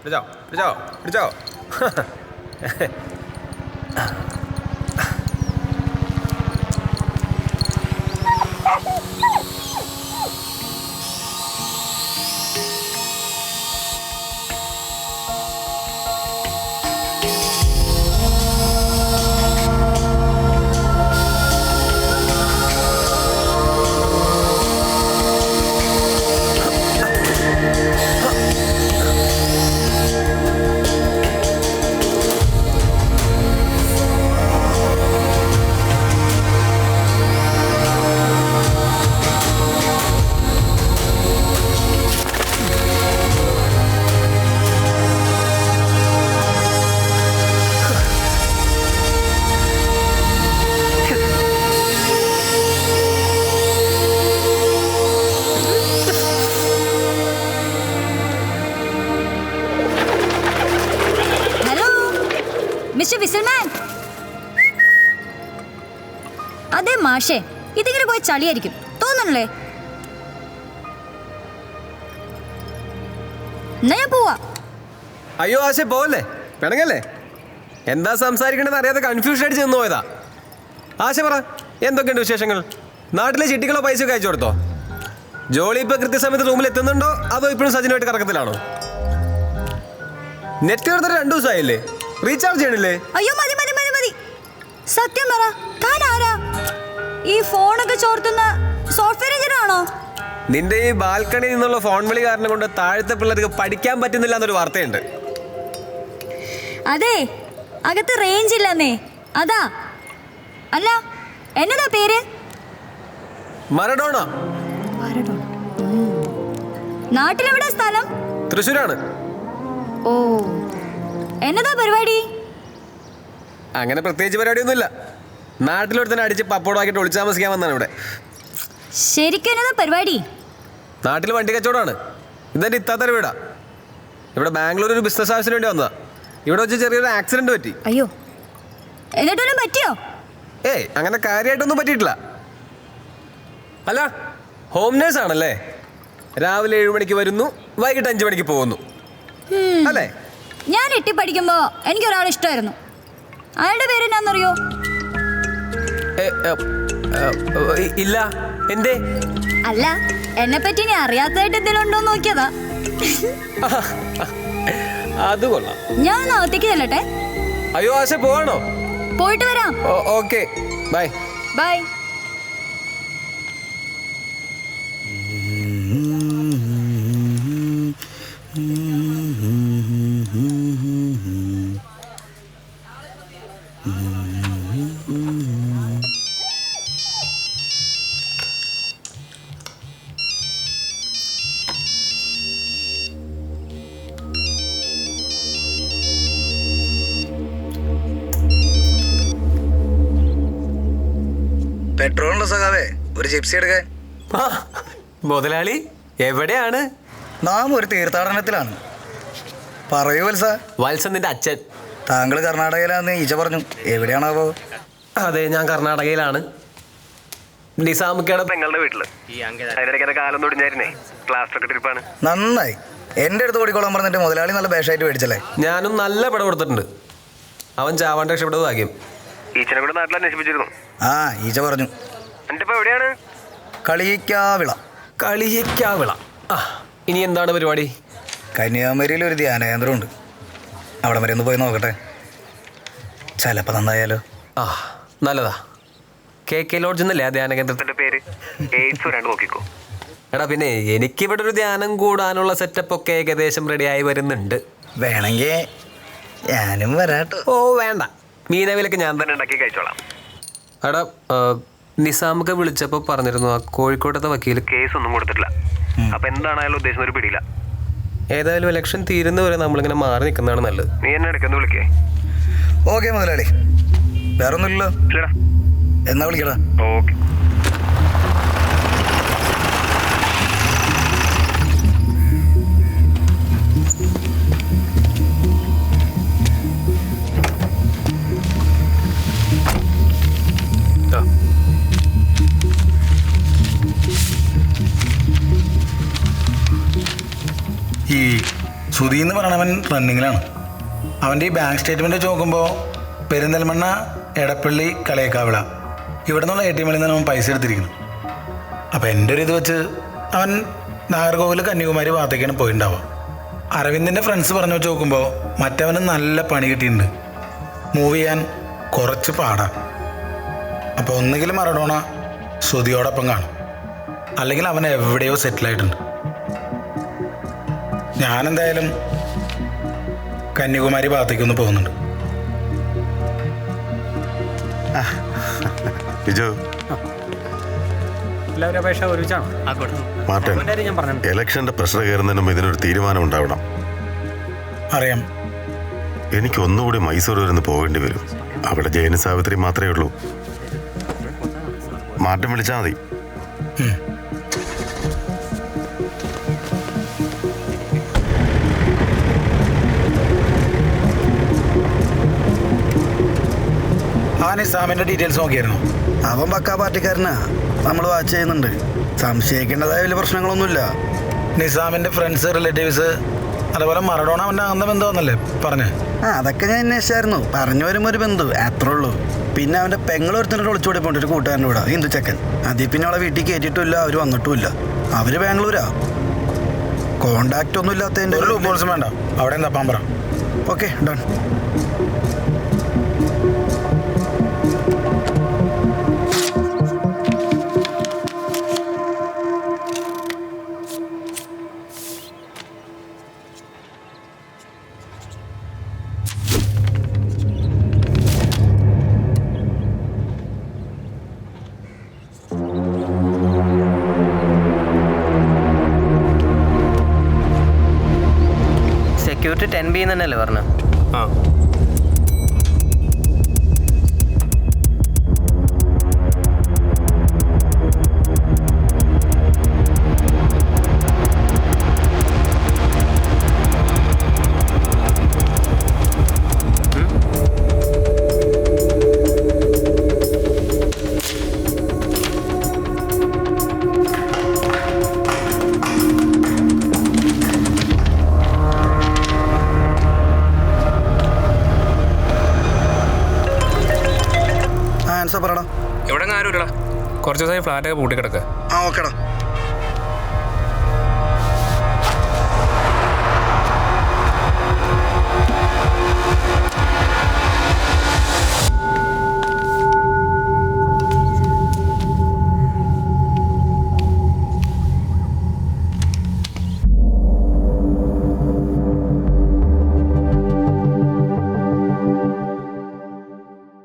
പിടിച്ചോ പിടിച്ചോ പിടിച്ചോ. മിസ്റ്റർ വിസിൽമാൻ. അതെ മാഷേ, ഇതിങ്ങനെ പോയി ചളിയായിരിക്കും തോന്നണല്ലേ? എന്നാ ഞാൻ പോവാ. അയ്യോ ആശേ പോവല്ലേ, പിണങ്ങല്ലേ? എന്താ സംസാരിക്കണമെന്ന് അറിയാതെ കൺഫ്യൂഷൻ അടിച്ച് നിന്ന് പോയതാ. ആശ പറ, എന്തൊക്കെയുണ്ട് വിശേഷങ്ങൾ? നാട്ടിലെ ചിട്ടികളോ പൈസ ഒക്കെ അയച്ചു കൊടുത്തോ? ജോളി ഇപ്പൊ കൃത്യസമയത്ത് റൂമിൽ എത്തുന്നുണ്ടോ അതോ ഇപ്പോഴും സജിനുമായിട്ട് കറക്കത്തിലാണോ? നെറ്റ് കയറുന്ന 2 ദിവസമായില്ലേ? റീചാർജ് ചെയ്യണില്ലേ? അയ്യോ മതി മതി മതി മതി. സത്യം പറ, താൻ ആരാ? ഈ ഫോണൊക്കെ ചോർത്തുന്ന സോഫ്റ്റ്വെയർ എഞ്ചിനാണോ? നിന്റെ ഈ ബാൽക്കണിയിൽ നിന്നുള്ള ഫോൺ വിളി കാരണം കൊണ്ട് താഴത്തെ പിള്ളേർക്ക് പഠിക്കാൻ പറ്റുന്നില്ല എന്നൊരു വാർത്തയുണ്ട്. അതെ, അകത്ത് റേഞ്ച് ഇല്ലെന്നേ, അതാ. അല്ല, എന്നതാ പേര്? മറഡോണ. നാട്ടിലെവിടെ സ്ഥലം? തൃശ്ശൂരാണ്. ഓ, എന്നതാ പരിപാടി? അങ്ങനെ പ്രത്യേകിച്ച് പരിപാടിയൊന്നുമില്ല. നാട്ടിലൊരു തന്നെ അടിച്ച് പപ്പോടാക്കിയിട്ട് ഒളിച്ചു താമസിക്കാൻ വന്നാണ് ഇവിടെ. ശരിക്കും എന്നതാ പരിപാടി? നാട്ടിൽ വണ്ടി കച്ചവടമാണ്. ഇതെൻ്റെ ഇത്താത്തര വീടാ. ഇവിടെ ബാംഗ്ലൂർ ഒരു ബിസിനസ് ആവശ്യത്തിന് വേണ്ടി വന്നതാ. ഇവിടെ വെച്ച് ചെറിയൊരു ആക്സിഡന്റ് പറ്റി. അയ്യോ, എന്നിട്ടൊന്നും പറ്റിയോ? ഏയ്, അങ്ങനെ കാര്യമായിട്ടൊന്നും പറ്റിയിട്ടില്ല. അല്ല, ഹോം നേഴ്സ് ആണല്ലേ? രാവിലെ 7 മണിക്ക് വരുന്നു, വൈകിട്ട് 5 മണിക്ക് പോകുന്നു അല്ലേ? ഞാൻ 8 പഠിക്കുമ്പോ എനിക്കൊരാൾ ഇഷ്ടമായിരുന്നു. അയാളുടെ പേര് എന്നാന്നറിയോ? ഇല്ല. എന്തേ? അല്ല, എന്നെ പറ്റി ഇനി അറിയാത്തതായിട്ട് എന്തെങ്കിലും ഉണ്ടോ നോക്കിയതാ. അത് കൊള്ളാം. ഞാൻ ഒന്ന് അകത്തേക്ക് ചെല്ലട്ടെ. അയ്യോ ആശ, പോവാണോ? പോയിട്ട് വരാം. Okay, bye. ബൈ. പെട്രോളിന്റെ സഖാവേ, ഒരു ജിപ്സി എടുക്കാൻ. മുതലാളി എവിടെയാണ്? നാം ഒരു തീർത്ഥാടനത്തിലാണ്. പറയൂ വത്സ. വത്സൻ നിന്റെ അച്ഛൻ. താങ്കൾ കർണാടകയിലാന്ന് ഈച്ച പറഞ്ഞു. എവിടെയാണാവോ? അതെ, ഞാൻ കർണാടകയിലാണ്. നിസാമുക്കയുടെ പെങ്ങളുടെ വീട്ടില്. അതിനിടയ്ക്ക് കാലം തൊടിഞ്ഞായിരുന്നേ. ക്ലാസ് ട്രിപ്പാണ്. നന്നായി. എന്റെ അടുത്ത് ഓടിക്കോളാൻ പറഞ്ഞിട്ട് മുതലാളി നല്ല ബേഷായിട്ട് മേടിച്ചല്ലേ? ഞാനും നല്ല പടം കൊടുത്തിട്ടുണ്ട്. അവൻ ചാവാണ്ട് രക്ഷപ്പെട്ടത് ഭാഗ്യം. ഈച്ചനെ കൂടെ നാട്ടിൽ അന്വേഷിപ്പിച്ചിരുന്നു. ആ, ഈച്ച പറഞ്ഞു. എന്റെ ഇപ്പൊ എവിടെയാണ്? കളിയിക്കാവിള. കളിയിക്കാവിള. ആ, ഇനി എന്താണ് പരിപാടി? കന്യാകുമാരിയിൽ ഒരു ധ്യാനകേന്ദ്രമുണ്ട്. അവിടെ വരെ ഒന്ന് പോയി നോക്കട്ടെ. ചിലപ്പോൾ നന്നായാലോ? ആ, നല്ലതാ. KK ലോഡ്ജ് എന്നല്ലേ ആ ധ്യാന കേന്ദ്രത്തിന്റെ പേര്? നോക്കിക്കോ. എടാ, പിന്നെ എനിക്കിവിടെ ഒരു ധ്യാനം കൂടാനുള്ള സെറ്റപ്പ് ഒക്കെ ഏകദേശം റെഡിയായി വരുന്നുണ്ട്. വേണമെങ്കിൽ ഞാനും വരാട്ടോ. ഓ വേണ്ട, മീനവിലൊക്കെ ഞാൻ തന്നെ ഉണ്ടാക്കി കഴിച്ചോളാം. എടാ, നിസാമൊക്കെ വിളിച്ചപ്പോൾ പറഞ്ഞിരുന്നു ആ കോഴിക്കോട്ടത്തെ വക്കീൽ കേസ് ഒന്നും കൊടുത്തിട്ടില്ല. അപ്പൊ എന്താണ് അയാൾ ഉദ്ദേശം ഒരു പിടിയില്ല. ഏതായാലും ഇലക്ഷൻ തീരുന്നവരെ നമ്മളിങ്ങനെ മാറി നിൽക്കുന്നതാണ് നല്ലത്. നീ എന്നെ ഇടയ്ക്കൊന്ന് വിളിക്കേ? ഓക്കെ മുതലാളി, വേറൊന്നുമില്ലല്ലോ. എന്നാ വിളിക്കടാ. ഓക്കെ. ഈ സുധി എന്ന് പറയണവൻ റണ്ണിങ്ങിലാണ്. അവൻ്റെ ഈ ബാങ്ക് സ്റ്റേറ്റ്മെൻറ്റ് വെച്ച് നോക്കുമ്പോൾ പെരിന്തൽമണ്ണ, എടപ്പള്ളി, കളയക്കാവിള ഇവിടെ നിന്നുള്ള ATM നിന്നാണ് അവൻ പൈസ എടുത്തിരിക്കുന്നത്. അപ്പോൾ എൻ്റെ ഒരു ഇത് വെച്ച് അവൻ നാഗർകോവിൽ, കന്യാകുമാരി ഭാഗത്തേക്കാണ് പോയിട്ടുണ്ടാവുക. അരവിന്ദിൻ്റെ ഫ്രണ്ട്സ് പറഞ്ഞു വെച്ച് നോക്കുമ്പോൾ മറ്റവന് നല്ല പണി കിട്ടിയിട്ടുണ്ട്. മൂവ് ചെയ്യാൻ കുറച്ച് പാടാണ്. അപ്പോൾ ഒന്നുകിൽ മറഡോണ സുധിയോടൊപ്പം കാണും, അല്ലെങ്കിൽ അവൻ എവിടെയോ സെറ്റിലായിട്ടുണ്ട്. ഞാനെന്തായാലും കന്യാകുമാരി ഭാഗത്തേക്കൊന്ന് പോകുന്നുണ്ട്. എല്ലാവരും അപേക്ഷ ഒരുമിച്ചാണോ? മാർട്ടിൻ, ഞാൻ പറഞ്ഞു. ഇലക്ഷന്റെ പ്രഷർ കയറുന്നതിന് മുമ്പ് ഇതിനൊരു തീരുമാനം ഉണ്ടാവണം. അറിയാം. എനിക്ക് ഒന്നുകൂടി മൈസൂർ വരെ ഒന്ന് പോകേണ്ടി വരും. അവിടെ ജയന് സാവിത്രി മാത്രമേ ഉള്ളൂ. മാർട്ടിൻ വിളിച്ചാൽ മതി. ആ നിസാമിൻ്റെ ഡീറ്റെയിൽസ് നോക്കിയായിരുന്നു? അവൻ പക്കാ പാർട്ടിക്കാരനാ, നമ്മൾ വാച്ച് ചെയ്യുന്നുണ്ട്. സംശയിക്കേണ്ടതായ വലിയ പ്രശ്നങ്ങളൊന്നുമില്ല. നിസാമിൻ്റെ ഫ്രണ്ട്സ്, റിലേറ്റീവ്സ്, അതുപോലെ മറഡോണ അവൻ്റെ അന്ത ബന്ധമെന്നല്ലേ പറഞ്ഞേ? അതൊക്കെ ഞാൻ അന്വേഷിച്ചായിരുന്നു. പറഞ്ഞു വരുമ്പോൾ ഒരു ബന്ധു, അത്രേ ഉള്ളൂ. പിന്നെ അവൻ്റെ പെങ്ങളൊരുത്തനോട് ഒളിച്ചോടി പോയിട്ട് ഒരു കൂട്ടുകാരൻ്റെ കൂടെ, ഹിന്ദു ചെക്കൻ. അതിൽ പിന്നെ അവളെ വീട്ടിൽ കയറ്റിയിട്ടില്ല, അവർ വന്നിട്ടുമില്ല. അവർ ബാംഗ്ലൂരാ. കോണ്ടാക്റ്റ് ഒന്നും ഇല്ലാത്തതിൻ്റെ ഒരു ലൂപ്പോൾസും വേണ്ട. അവിടെ തപ്പാൻ പറ. Okay, done. സെക്യൂരിറ്റി 10B തന്നെയല്ലേ പറഞ്ഞു? ആ, ആൻസർ പറയടാ. ഇവിടെ ആരും ഇല്ലടാ. കുറച്ച് ദിവസമായി ഫ്ലാറ്റൊക്കെ പൂട്ടിക്കിടക്കുക. ആ ഓക്കേടാ.